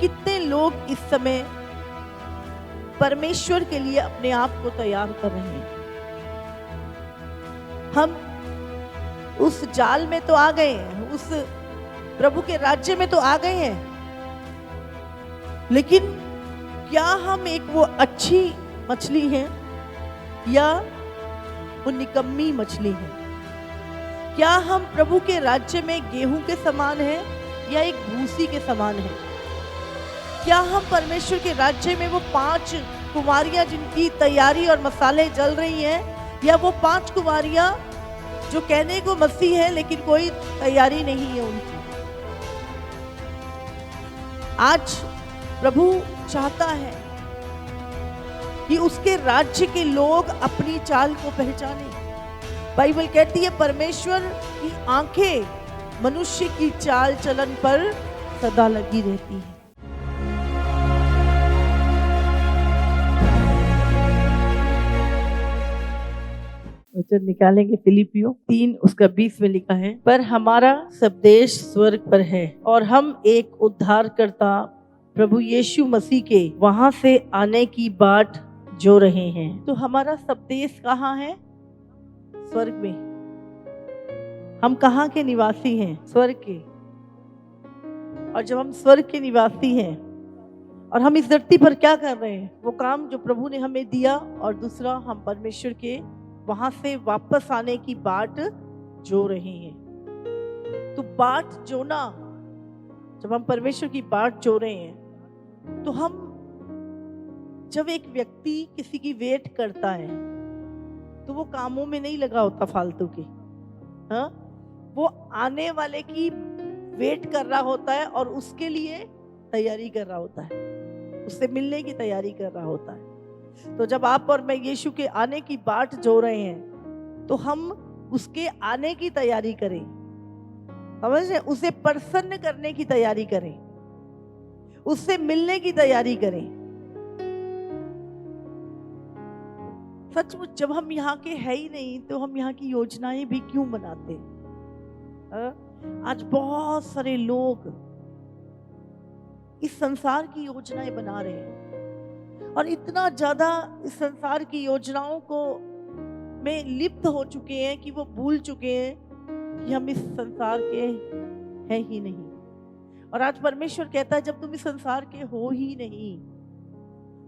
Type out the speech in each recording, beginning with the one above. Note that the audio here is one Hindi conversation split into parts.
कितने लोग इस समय परमेश्वर के लिए अपने आप को तैयार कर रहे हैं। हम उस जाल में तो आ गए हैं, उस प्रभु के राज्य में तो आ गए हैं, लेकिन क्या हम एक वो अच्छी मछली हैं या वो निकम्मी मछली हैं? क्या हम प्रभु के राज्य में गेहूं के समान हैं या एक भूसी के समान हैं? क्या हम परमेश्वर के राज्य में वो 5 कुमारियां जिनकी तैयारी और मसाले जल रही हैं, या वो 5 कुमारियां जो कहने को मसीह है लेकिन कोई तैयारी नहीं है उनकी? आज प्रभु चाहता है कि उसके राज्य के लोग अपनी चाल को पहचाने। बाइबल कहती है परमेश्वर की आंखें मनुष्य की चाल चलन पर सदा लगी रहती है। वचन निकालेंगे फिलिपियों 3 उसका 20 में लिखा है, पर हमारा सब देश स्वर्ग पर है और हम एक उद्धारकर्ता प्रभु यीशु मसीह के वहां से आने की बाट जो रहे हैं। तो हमारा सब देश कहाँ है? स्वर्ग में। हम कहाँ के निवासी हैं? स्वर्ग के। और जब हम स्वर्ग के निवासी हैं और हम इस धरती पर क्या कर रहे हैं? वो काम जो प्रभु ने हमें दिया, और दूसरा हम परमेश्वर के वहां से वापस आने की बाट जो रहे हैं। तो बाट जोना, जब हम परमेश्वर की बाट जो रहे हैं, तो हम जब एक व्यक्ति किसी की वेट करता है तो वो कामों में नहीं लगा होता फालतू के, हाँ, वो आने वाले की वेट कर रहा होता है और उसके लिए तैयारी कर रहा होता है, उससे मिलने की तैयारी कर रहा होता है। तो जब आप और मैं यीशु के आने की बाट जो रहे हैं, तो हम उसके आने की तैयारी करें, समझ रहे? उसे प्रसन्न करने की तैयारी करें, उससे मिलने की तैयारी करें। सचमुच जब हम यहाँ के है ही नहीं तो हम यहाँ की योजनाएं भी क्यों बनाते? आज बहुत सारे लोग इस संसार की योजनाएं बना रहे हैं और इतना ज्यादा इस संसार की योजनाओं को में लिप्त हो चुके हैं कि वो भूल चुके हैं कि हम इस संसार के हैं ही नहीं। और आज परमेश्वर कहता है जब तुम इस संसार के हो ही नहीं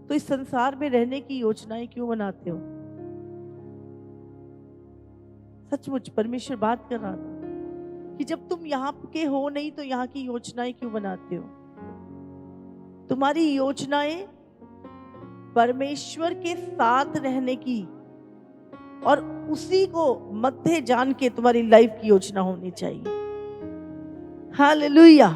तो इस संसार में रहने की योजनाएं क्यों बनाते हो? सचमुच परमेश्वर बात कर रहा था कि जब तुम यहाँ के हो नहीं तो यहाँ की योजनाएं क्यों बनाते हो? तुम्हारी योजनाएं परमेश्वर के साथ रहने की और उसी को मध्य जान के तुम्हारी लाइफ की योजना होनी चाहिए। हालेलुया।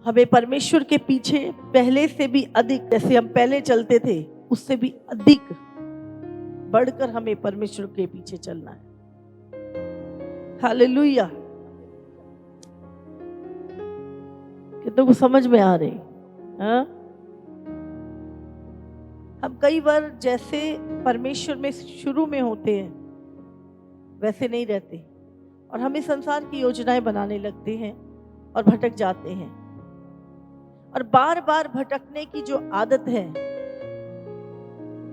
हमें परमेश्वर के पीछे पहले से भी अधिक, जैसे हम पहले चलते थे उससे भी अधिक बढ़कर हमें परमेश्वर के पीछे चलना है। हालेलुया। कितनों को समझ में आ रही? हाँ? हम कई बार जैसे परमेश्वर में शुरू में होते हैं वैसे नहीं रहते और हम इस संसार की योजनाएं बनाने लगते हैं और भटक जाते हैं। और बार बार भटकने की जो आदत है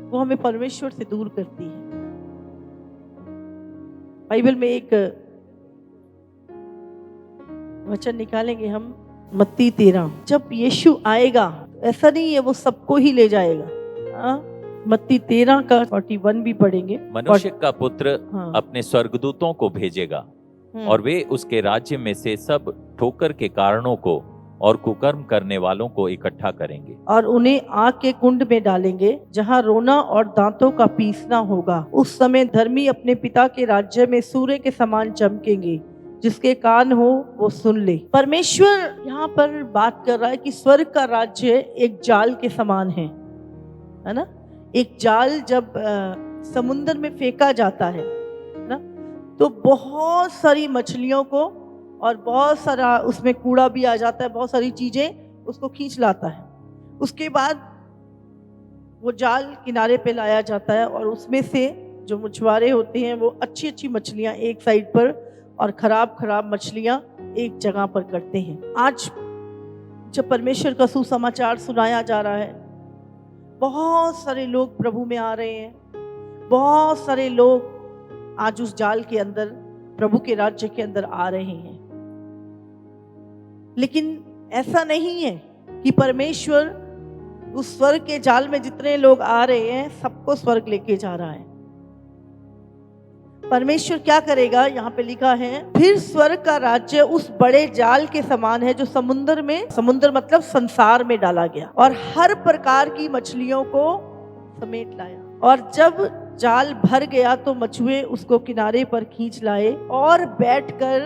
वो हमें परमेश्वर से दूर करती है। बाइबल में एक वचन निकालेंगे हम, मत्ती 13। जब यीशु आएगा ऐसा नहीं है वो सबको ही ले जाएगा। मत्ती 13 का 41 भी पढ़ेंगे। मनुष्य का पुत्र हाँ। अपने स्वर्गदूतों को भेजेगा और वे उसके राज्य में से सब ठोकर के कारणों को और कुकर्म करने वालों को इकट्ठा करेंगे और उन्हें आग के कुंड में डालेंगे जहाँ रोना और दांतों का पीसना होगा। उस समय धर्मी अपने पिता के राज्य में सूर्य के समान चमकेंगे। जिसके कान हो वो सुन ले। परमेश्वर यहाँ पर बात कर रहा है कि स्वर्ग का राज्य एक जाल के समान है ना? एक जाल जब समुद्र में फेंका जाता है ना, तो बहुत सारी मछलियों को और बहुत सारा उसमें कूड़ा भी आ जाता है, बहुत सारी चीजें उसको खींच लाता है। उसके बाद वो जाल किनारे पे लाया जाता है और उसमें से जो मछुआरे होते हैं वो अच्छी अच्छी मछलियां एक साइड पर और खराब खराब मछलियां एक जगह पर करते हैं। आज जब परमेश्वर का सुसमाचार सुनाया जा रहा है, बहुत सारे लोग प्रभु में आ रहे हैं, बहुत सारे लोग आज उस जाल के अंदर, प्रभु के राज्य के अंदर आ रहे हैं। लेकिन ऐसा नहीं है कि परमेश्वर उस स्वर्ग के जाल में जितने लोग आ रहे हैं सबको स्वर्ग लेके जा रहा है। परमेश्वर क्या करेगा, यहाँ पे लिखा है, फिर स्वर्ग का राज्य उस बड़े जाल के समान है जो समुद्र में, समुद्र मतलब संसार में डाला गया और हर प्रकार की मछलियों को समेट लाया। और जब जाल भर गया तो मछुए उसको किनारे पर खींच लाए और बैठकर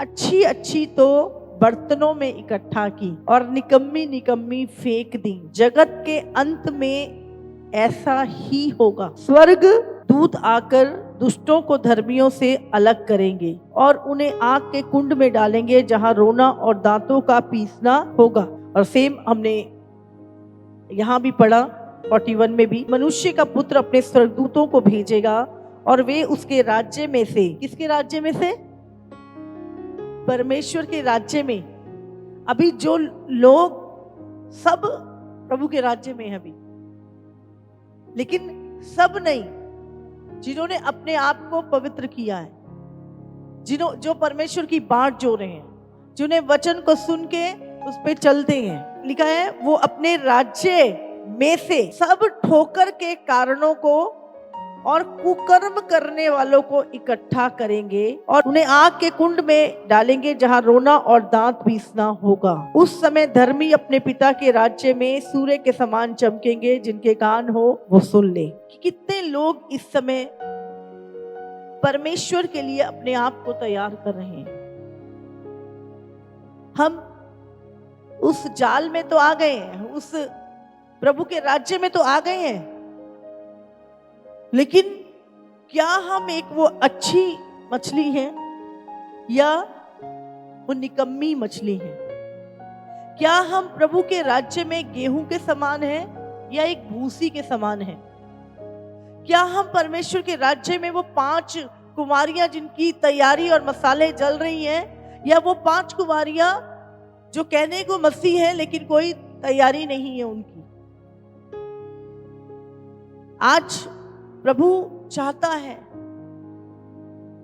अच्छी अच्छी तो बर्तनों में इकट्ठा की और निकम्मी निकम्मी फेंक दी। जगत के अंत में ऐसा ही होगा। स्वर्ग दूत आकर दुष्टों को धर्मियों से अलग करेंगे और उन्हें आग के कुंड में डालेंगे जहां रोना और दांतों का पीसना होगा। और सेम हमने यहाँ भी पढ़ा 41 में भी, मनुष्य का पुत्र अपने स्वर्गदूतों को भेजेगा और वे उसके राज्य में से, किसके राज्य में से? परमेश्वर के राज्य में। अभी जो लोग सब प्रभु के राज्य में है अभी, लेकिन सब नहीं, जिन्होंने अपने आप को पवित्र किया है, जो परमेश्वर की बाट जो रहे हैं, जिन्हें वचन को सुन के उस पे चलते हैं, लिखा है वो अपने राज्य में से सब ठोकर के कारणों को और कुकर्म करने वालों को इकट्ठा करेंगे और उन्हें आग के कुंड में डालेंगे जहां रोना और दांत पीसना होगा। उस समय धर्मी अपने पिता के राज्य में सूर्य के समान चमकेंगे। जिनके कान हो वो सुन ले। कि कितने लोग इस समय परमेश्वर के लिए अपने आप को तैयार कर रहे हैं। हम उस जाल में तो आ गए हैं, उस प्रभु के राज्य में तो आ गए हैं, लेकिन क्या हम एक वो अच्छी मछली हैं या वो निकम्मी मछली हैं? क्या हम प्रभु के राज्य में गेहूं के समान हैं या एक भूसी के समान हैं? क्या हम परमेश्वर के राज्य में वो 5 कुमारियां जिनकी तैयारी और मसाले जल रही हैं, या वो 5 कुमारियां जो कहने को मसीह है लेकिन कोई तैयारी नहीं है उनकी? आज प्रभु चाहता है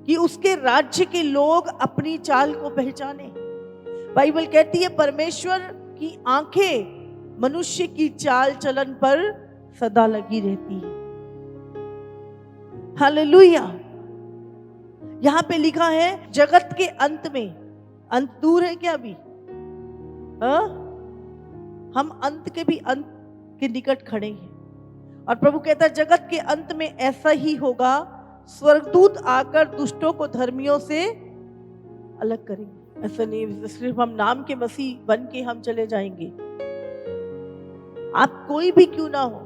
कि उसके राज्य के लोग अपनी चाल को पहचाने। बाइबल कहती है परमेश्वर की आंखें मनुष्य की चाल चलन पर सदा लगी रहती है। हालेलुया। यहां पे लिखा है जगत के अंत में, अंत दूर है क्या अभी? हम अंत के भी अंत के निकट खड़े हैं और प्रभु कहता है जगत के अंत में ऐसा ही होगा, स्वर्गदूत आकर दुष्टों को धर्मियों से अलग करेंगे। ऐसा नहीं सिर्फ हम नाम के मसीह बन के हम चले जाएंगे। आप कोई भी क्यों ना हो,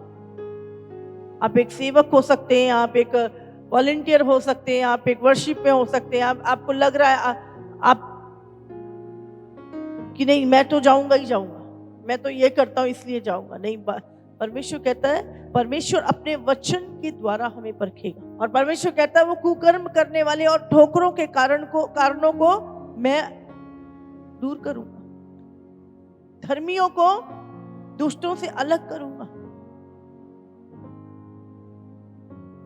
आप एक सेवक हो सकते हैं, आप एक वॉलंटियर हो सकते हैं, आप एक वर्शिप में हो सकते हैं। आपको लग रहा है आप कि नहीं मैं तो जाऊंगा ही जाऊंगा, मैं तो ये करता हूं इसलिए जाऊंगा। नहीं, परमेश्वर कहता है, परमेश्वर अपने वचन के द्वारा हमें परखेगा। और परमेश्वर कहता है वो कुकर्म करने वाले और ठोकरों के कारणों को मैं दूर करूंगा, धर्मियों को दुष्टों से अलग करूंगा।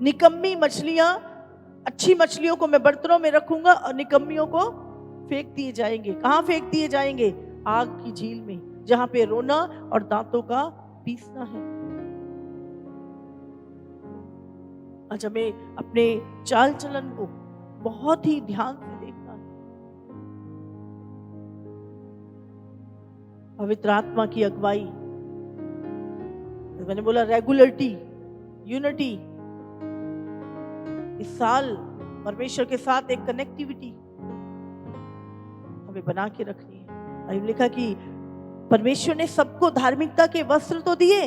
निकम्मी मछलियां, अच्छी मछलियों को मैं बर्तनों में रखूंगा और निकम्मियों को फेंक दिए जाएंगे। कहां फेंक दिए जाएंगे? आग की झील में, जहां पे रोना और दांतों का पीसना है। आज हमें अपने चाल चलन को बहुत ही ध्यान से देखना है। पवित्र आत्मा की अगुवाई, मैंने बोला रेगुलरिटी, यूनिटी, इस साल परमेश्वर के साथ एक कनेक्टिविटी हमें बना के रखनी है। बाइबल लिखा कि परमेश्वर ने सबको धार्मिकता के वस्त्र तो दिए।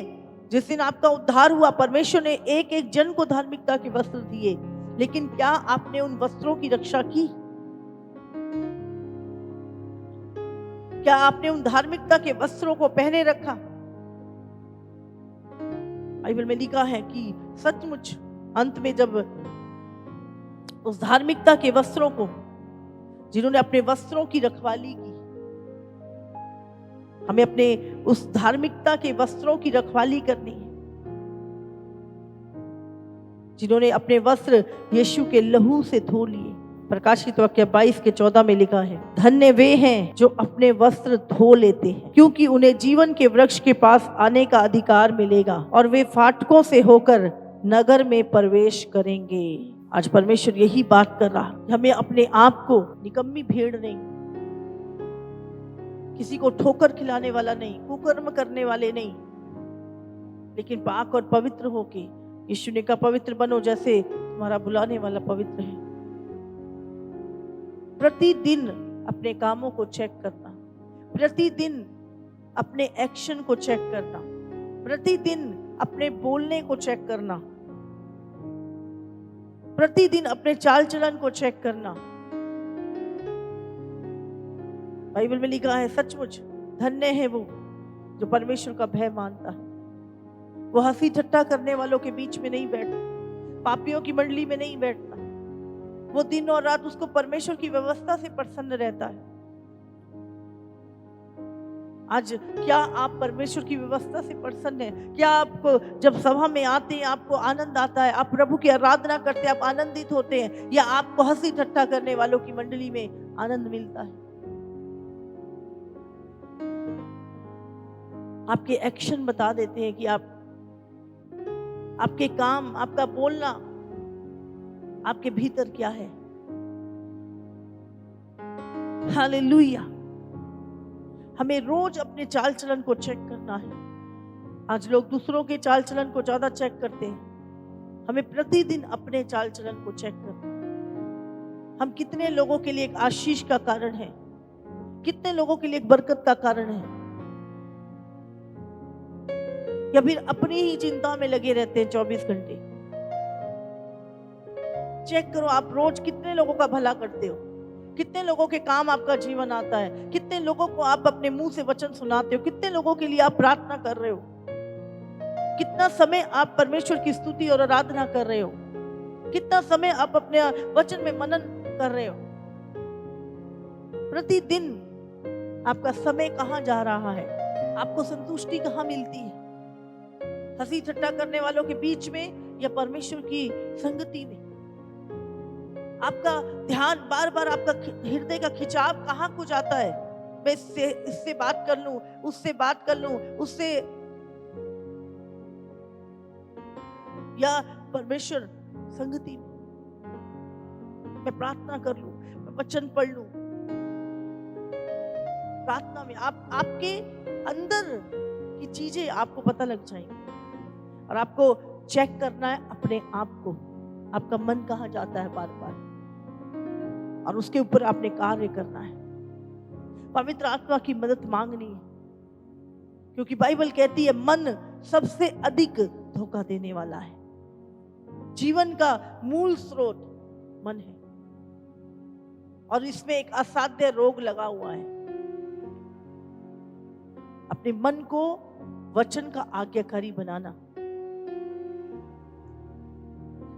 जिस दिन आपका उद्धार हुआ परमेश्वर ने एक एक जन को धार्मिकता के वस्त्र दिए, लेकिन क्या आपने उन वस्त्रों की रक्षा की? क्या आपने उन धार्मिकता के वस्त्रों को पहने रखा? बाइबल में लिखा है कि सचमुच अंत में जब उस धार्मिकता के वस्त्रों को जिन्होंने अपने वस्त्रों की रखवाली की। हमें अपने उस धार्मिकता के वस्त्रों की रखवाली करनी है, जिन्होंने अपने वस्त्र यीशु के लहू से धो लिए। प्रकाशित वाक्य 22:14 में लिखा है, धन्य वे हैं जो अपने वस्त्र धो लेते हैं, क्योंकि उन्हें जीवन के वृक्ष के पास आने का अधिकार मिलेगा और वे फाटकों से होकर नगर में प्रवेश करेंगे। आज परमेश्वर यही बात कर रहा है, हमें अपने आप को निकम्मी भेड़ नहीं, किसी को ठोकर खिलाने वाला नहीं, कुकर्म करने वाले नहीं, लेकिन पाक और पवित्र होके, यीशु ने कहा पवित्र बनो जैसे तुम्हारा बुलाने वाला पवित्र है। प्रतिदिन अपने कामों को चेक करना, प्रतिदिन अपने एक्शन को चेक करना, प्रतिदिन अपने बोलने को चेक करना, प्रतिदिन अपने चाल चलन को चेक करना। बाइबल में लिखा है, सचमुच धन्य है वो जो परमेश्वर का भय मानता है। वो हंसी ठट्टा करने वालों के बीच में नहीं बैठता, पापियों की मंडली में नहीं बैठता। वो दिन और रात उसको परमेश्वर की व्यवस्था से प्रसन्न रहता है। आज क्या आप परमेश्वर की व्यवस्था से प्रसन्न हैं? क्या आपको जब सभा में आते हैं आपको आनंद आता है, आप प्रभु की आराधना करते हैं, आप आनंदित होते हैं, या आपको हंसी ठट्टा करने वालों की मंडली में आनंद मिलता है? आपके एक्शन बता देते हैं कि आपके काम, आपका बोलना, आपके भीतर क्या है। हालेलुया। हमें रोज अपने चाल चलन को चेक करना है। आज लोग दूसरों के चाल चलन को ज्यादा चेक करते हैं, हमें प्रतिदिन अपने चाल चलन को चेक करना है। हम कितने लोगों के लिए एक आशीष का कारण है, कितने लोगों के लिए एक बरकत का कारण है, या फिर अपनी ही चिंता में लगे रहते हैं 24 घंटे। चेक करो, आप रोज कितने लोगों का भला करते हो, कितने लोगों के काम आपका जीवन आता है, कितने लोगों को आप अपने मुंह से वचन सुनाते हो, कितने लोगों के लिए आप प्रार्थना कर रहे हो, कितना समय आप परमेश्वर की स्तुति और आराधना कर रहे हो, कितना समय आप अपने वचन में मनन कर रहे हो। प्रतिदिन आपका समय कहां जा रहा है, आपको संतुष्टि कहां मिलती है? हंसी ठट्टा करने वालों के बीच में या परमेश्वर की संगति में? आपका ध्यान बार बार, आपका हृदय का खिंचाव कहां को जाता है? मैं इससे बात कर लूं, उससे बात कर लूं, उससे, या परमेश्वर संगति में मैं प्रार्थना कर लूं, मैं वचन पढ़ लूं। प्रार्थना में आपके अंदर की चीजें आपको पता लग जाएंगी, और आपको चेक करना है अपने आप को, आपका मन कहां जाता है बार बार, और उसके ऊपर आपने कार्य करना है। पवित्र आत्मा की मदद मांगनी है, क्योंकि बाइबल कहती है मन सबसे अधिक धोखा देने वाला है। जीवन का मूल स्रोत मन है, और इसमें एक असाध्य रोग लगा हुआ है। अपने मन को वचन का आज्ञाकारी बनाना।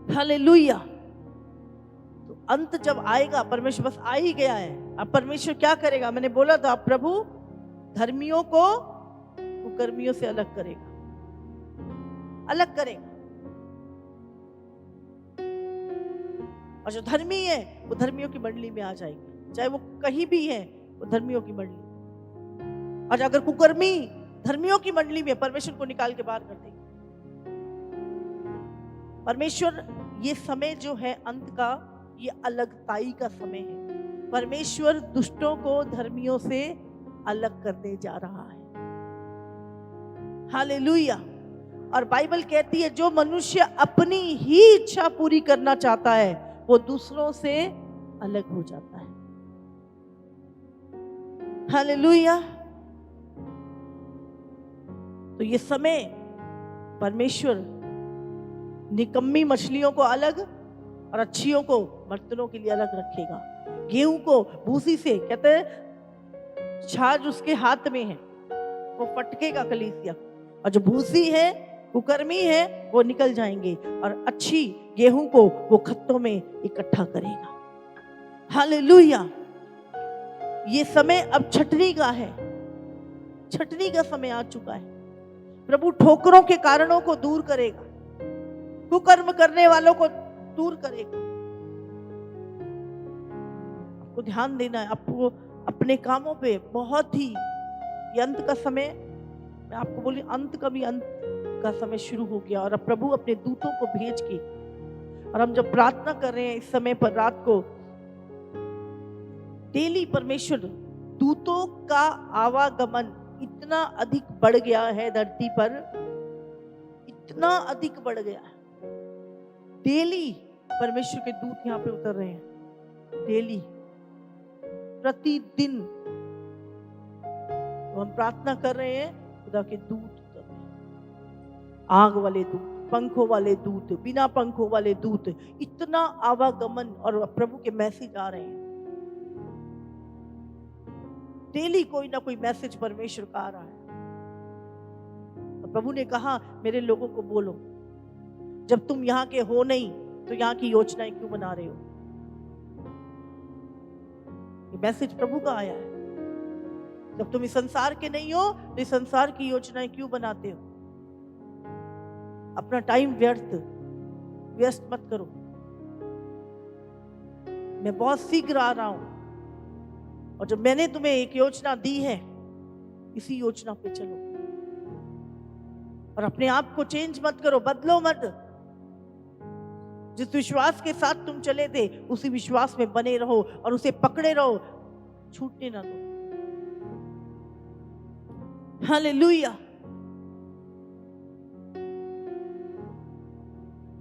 हालेलुया। तो अंत जब आएगा, परमेश्वर बस आ ही गया है, अब परमेश्वर क्या करेगा? मैंने बोला था, प्रभु धर्मियों को कुकर्मियों से अलग करेगा, अलग करेगा। और जो धर्मी है वो धर्मियों की मंडली में आ जाएंगे, चाहे वो कहीं भी है, वो धर्मियों की मंडली। और अगर कुकर्मी धर्मियों की मंडली में, परमेश्वर को निकाल के बाहर कर देंगे। परमेश्वर, ये समय जो है अंत का, ये अलगताई का समय है। परमेश्वर दुष्टों को धर्मियों से अलग करने जा रहा है। हालेलुया। और बाइबल कहती है, जो मनुष्य अपनी ही इच्छा पूरी करना चाहता है वो दूसरों से अलग हो जाता है। हालेलुया। तो ये समय परमेश्वर निकम्मी मछलियों को अलग और अच्छियों को, बर्तनों के लिए अलग रखेगा। गेहूं को भूसी से, कहते हैं छाछ उसके हाथ में है, वो फटकेगा कलीसिया, और जो भूसी है, कुकर्मी है, वो निकल जाएंगे, और अच्छी गेहूं को वो खत्तों में इकट्ठा करेगा। हालेलुया। ये समय अब छटनी का है, छटनी का समय आ चुका है। प्रभु ठोकरों के कारणों को दूर करेगा, कुकर्म करने वालों को दूर करेगा। आपको ध्यान देना है, आपको अपने कामों पे बहुत ही, ये अंत का समय, मैं आपको बोली अंत का भी अंत का समय शुरू हो गया। और अब प्रभु अपने दूतों को भेज के, और हम जब प्रार्थना कर रहे हैं इस समय पर रात को, डेली परमेश्वर दूतों का आवागमन इतना अधिक बढ़ गया है धरती पर, इतना अधिक बढ़ गया है। डेली परमेश्वर के दूत यहाँ पे उतर रहे हैं, डेली, प्रतिदिन। तो हम प्रार्थना कर रहे हैं, खुदा के दूत उतर रहे हैं, आग वाले दूत, पंखों वाले दूत, बिना पंखों वाले दूत, इतना आवागमन और प्रभु के मैसेज आ रहे हैं। डेली कोई ना कोई मैसेज परमेश्वर का आ रहा है। और प्रभु ने कहा मेरे लोगों को बोलो, जब तुम यहाँ के हो नहीं तो यहाँ की योजनाएं क्यों बना रहे हो? ये मैसेज प्रभु का आया है। जब तुम इस संसार के नहीं हो तो इस संसार की योजनाएं क्यों बनाते हो? अपना टाइम व्यस्त मत करो। मैं बहुत शीघ्र आ रहा हूं, और जब मैंने तुम्हें एक योजना दी है, इसी योजना पे चलो। और अपने आप को चेंज मत करो, बदलो मत। जिस विश्वास के साथ तुम चले थे उसी विश्वास में बने रहो और उसे पकड़े रहो, छूटने ना दो। हालेलुया।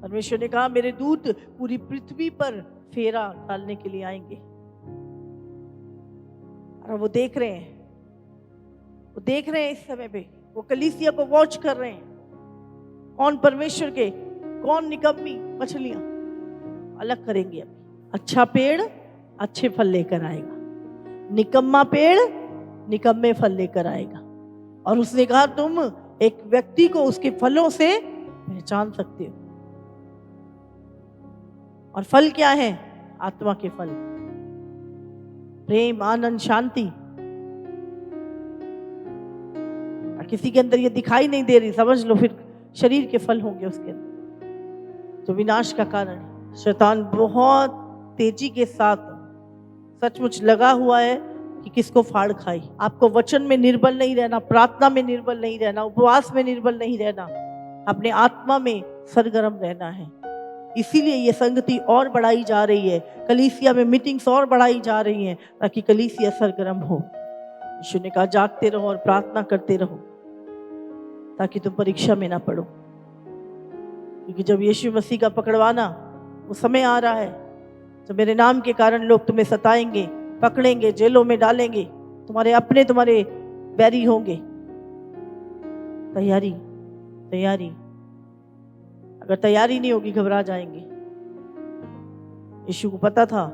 परमेश्वर ने कहा मेरे दूत पूरी पृथ्वी पर फेरा डालने के लिए आएंगे। और वो देख रहे हैं, वो देख रहे हैं इस समय पे, वो कलीसिया को वॉच कर रहे हैं, कौन परमेश्वर के, कौन निकम्मी मछलियां अलग करेंगे। अभी अच्छा पेड़ अच्छे फल लेकर आएगा, निकम्मा पेड़ निकम्मे फल लेकर आएगा। और उसने कहा तुम एक व्यक्ति को उसके फलों से पहचान सकते हो। और फल क्या है? आत्मा के फल, प्रेम, आनंद, शांति। और किसी के अंदर ये दिखाई नहीं दे रही, समझ लो फिर शरीर के फल होंगे उसके अंदर, जो विनाश का कारण है। शैतान बहुत तेजी के साथ सचमुच लगा हुआ है कि किसको फाड़ खाई। आपको वचन में निर्बल नहीं रहना, प्रार्थना में निर्बल नहीं रहना, उपवास में निर्बल नहीं रहना, अपने आत्मा में सरगर्म रहना है। इसीलिए ये संगति और बढ़ाई जा रही है, कलीसिया में मीटिंग्स और बढ़ाई जा रही हैं, ताकि कलीसिया सरगर्म हो। यीशु ने कहा जागते रहो और प्रार्थना करते रहो, ताकि तुम परीक्षा में ना पड़ो। क्योंकि जब यीशु मसीह का पकड़वाना, वो समय आ रहा है जब मेरे नाम के कारण लोग तुम्हें सताएंगे, पकड़ेंगे, जेलों में डालेंगे, तुम्हारे अपने तुम्हारे बैरी होंगे। तैयारी, तैयारी। अगर तैयारी नहीं होगी घबरा जाएंगे। यीशु को पता था,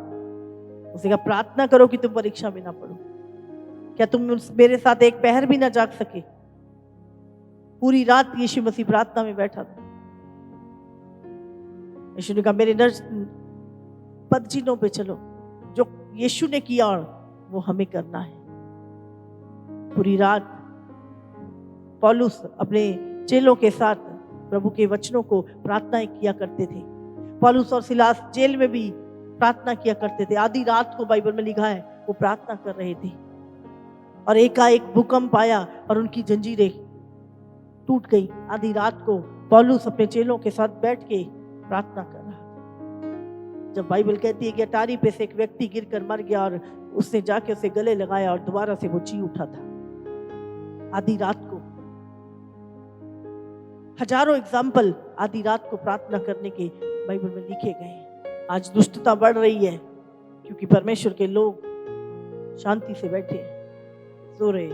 उसने कहा प्रार्थना करो कि तुम परीक्षा में ना पड़ो। क्या तुम मेरे साथ एक पहर भी ना जाग सके? पूरी रात यीशु मसीह प्रार्थना में बैठा था। यीशु ने कहा मेरे पदचिन्हों पे चलो, जो यीशु ने किया वो हमें करना है। पूरी रात पौलुस अपने चेलों के साथ प्रभु के वचनों को प्रार्थना किया करते थे। पौलुस और सिलास जेल में भी प्रार्थना किया करते थे। आधी रात को बाइबल में लिखा है वो प्रार्थना कर रहे थे, और एकाएक भूकंप आया और उनकी जंजीरें टूट गई। आधी रात को पौलुस अपने चेलों के साथ बैठ के प्रार्थना कर रहा था। जब बाइबल कहती है कि अटारी पे से एक व्यक्ति गिरकर मर गया और उसने जाके उसे गले लगाया और दोबारा से वो जी उठा था। आधी रात को हजारों एग्जाम्पल आधी रात को प्रार्थना करने के बाइबल में लिखे गए हैं। आज दुष्टता बढ़ रही है क्योंकि परमेश्वर के लोग शांति से बैठे हैं, सो रहे हैं।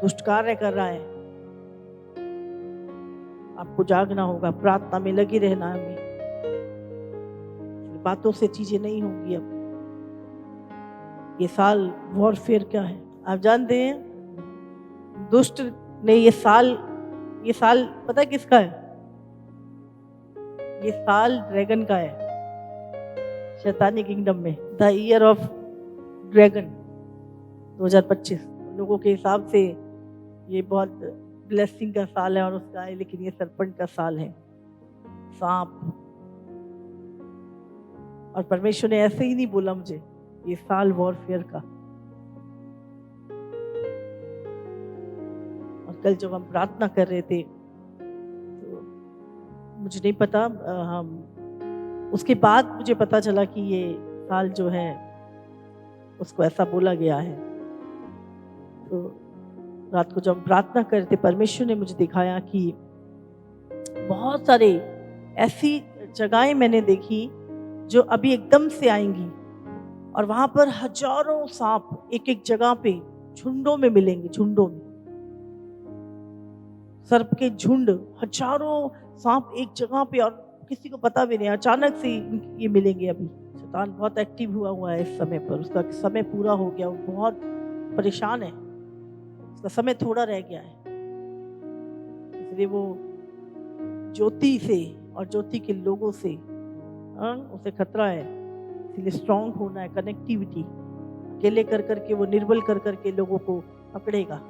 दुष्ट कार्य कर रहा है। आपको जागना होगा, प्रार्थना में लगी रहना है। हमें बातों से चीजें नहीं होंगी। अब ये साल वॉरफेयर का है, आप जानते हैं। दुष्ट ने ये साल पता है किसका है? ये साल ड्रैगन का है, शैतानी किंगडम में। द ईयर ऑफ ड्रैगन 2025 लोगों के हिसाब से ये बहुत ब्लेसिंग का साल है और उसका है, लेकिन ये सरपंच का साल है, सांप। और परमेश्वर ने ऐसे ही नहीं बोला मुझे, ये साल वॉरफेयर का। और कल जब हम प्रार्थना कर रहे थे तो मुझे नहीं पता, हम उसके बाद मुझे पता चला कि ये साल जो है उसको ऐसा बोला गया है। तो रात को जब हम प्रार्थना कर रहे थे, परमेश्वर ने मुझे दिखाया कि बहुत सारे ऐसी जगहें मैंने देखी जो अभी एकदम से आएंगी और वहां पर हजारों सांप एक एक जगह पे झुंडों में मिलेंगे, झुंडों में, सर्प के झुंड, हजारों सांप एक जगह पे, और किसी को पता भी नहीं, अचानक से ये मिलेंगे। अभी शैतान बहुत एक्टिव हुआ है इस समय पर, उसका समय पूरा हो गया, वो बहुत परेशान है, उसका समय थोड़ा रह गया है, इसलिए वो ज्योति से और ज्योति के लोगों से उसे खतरा है। इसलिए स्ट्रांग होना है, कनेक्टिविटी। अकेले कर करके वो निर्बल कर करके लोगों को पकड़ेगा।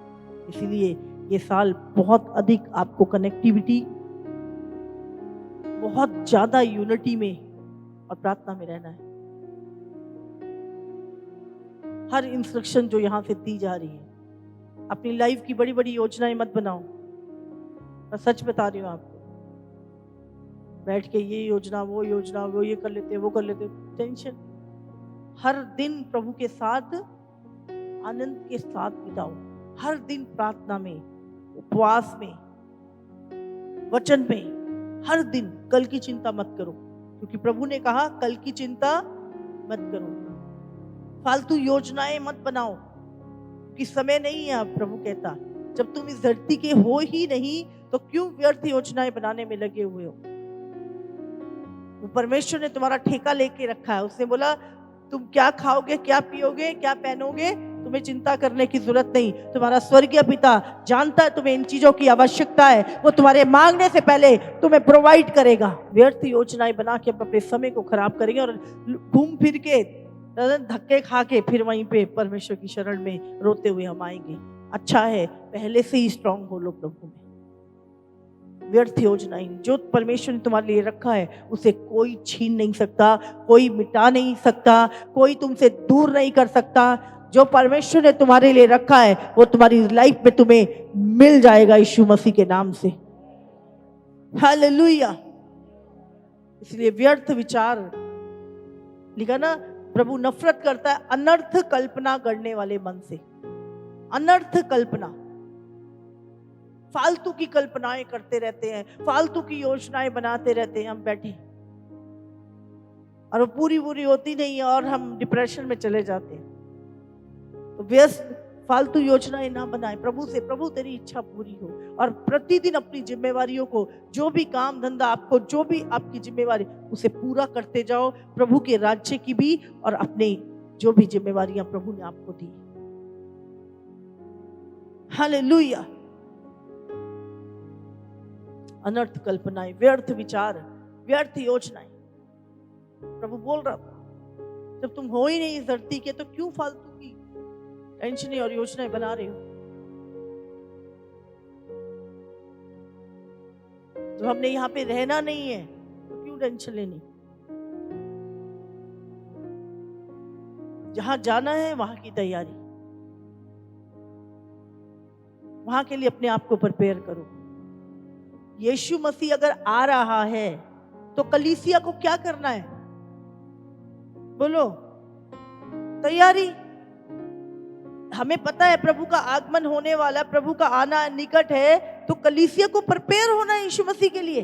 इसलिए ये साल बहुत अधिक आपको कनेक्टिविटी, बहुत ज्यादा यूनिटी में और प्रार्थना में रहना है। हर इंस्ट्रक्शन जो यहाँ से दी जा रही है, अपनी लाइफ की बड़ी बड़ी योजनाएं मत बनाओ। मैं सच बता रही हूँ आपको, बैठ के ये योजना वो योजना, वो ये कर लेते वो कर लेते, टेंशन। हर दिन प्रभु के साथ आनंद के साथ बिताओ, हर दिन प्रार्थना में, उपवास में, वचन में, हर दिन। कल की चिंता मत करो, क्योंकि प्रभु ने कहा कल की चिंता मत करो। फालतू योजनाएं मत बनाओ, कि समय नहीं है। अब प्रभु कहता, जब तुम इस धरती के हो ही नहीं तो क्यों व्यर्थ योजनाएं बनाने में लगे हुए हो। वो परमेश्वर ने तुम्हारा ठेका लेके रखा है। उसने बोला तुम क्या खाओगे, क्या पियोगे, क्या पहनोगे, तुम्हें चिंता करने की जरूरत नहीं। तुम्हारा स्वर्गीय पिता जानता है तुम्हें इन चीजों की आवश्यकता है, वो तुम्हारे मांगने से पहले तुम्हें प्रोवाइड करेगा। व्यर्थ योजनाएं बना के अपने समय को खराब करेंगे और घूम फिर के धक्के खा के फिर वहीं पे परमेश्वर की शरण में रोते हुए हम आएंगे। अच्छा है पहले से ही स्ट्रांग हो लो प्रभु में। व्यर्थ योजनाएं जो परमेश्वर ने तुम्हारे लिए रखा है उसे कोई छीन नहीं सकता, कोई मिटा नहीं सकता, कोई तुमसे दूर नहीं कर सकता। जो परमेश्वर ने तुम्हारे लिए रखा है वो तुम्हारी लाइफ में तुम्हें मिल जाएगा यीशु मसीह के नाम से। हालेलुया। इसलिए व्यर्थ विचार, लिखा ना, प्रभु नफरत करता है अनर्थ कल्पना करने वाले मन से। अनर्थ कल्पना, फालतू की कल्पनाएं करते रहते हैं, फालतू की योजनाएं बनाते रहते हैं हम बैठे, और वो पूरी होती नहीं है और हम डिप्रेशन में चले जाते हैं। तो व्यस्त फालतू योजनाएं ना बनाएं प्रभु से। प्रभु तेरी इच्छा पूरी हो, और प्रतिदिन अपनी जिम्मेवारियों को, जो भी काम धंधा आपको, जो भी आपकी जिम्मेवारी, उसे पूरा करते जाओ, प्रभु के राज्य की भी और अपने जो भी जिम्मेवारियां प्रभु ने आपको दी। हालेलुया। अनर्थ कल्पनाएं, व्यर्थ विचार, व्यर्थ योजनाएं। प्रभु बोल रहा था जब तुम हो ही नहीं इस धरती के तो क्यों फालतू की टेंशनें और योजनाएं बना रहे हो। जब हमने यहाँ पे रहना नहीं है तो क्यों टेंशन लेनी। जहां जाना है वहां की तैयारी, वहां के लिए अपने आप को प्रिपेयर करो। यीशु मसीह अगर आ रहा है तो कलीसिया को क्या करना है, बोलो? तैयारी। हमें पता है प्रभु का आगमन होने वाला, प्रभु का आना निकट है, तो कलीसिया को प्रिपेयर होना है यीशु मसीह के लिए।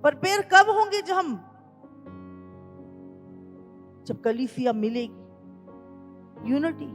प्रिपेयर कब होंगे? जब कलीसिया मिलेगी, यूनिटी।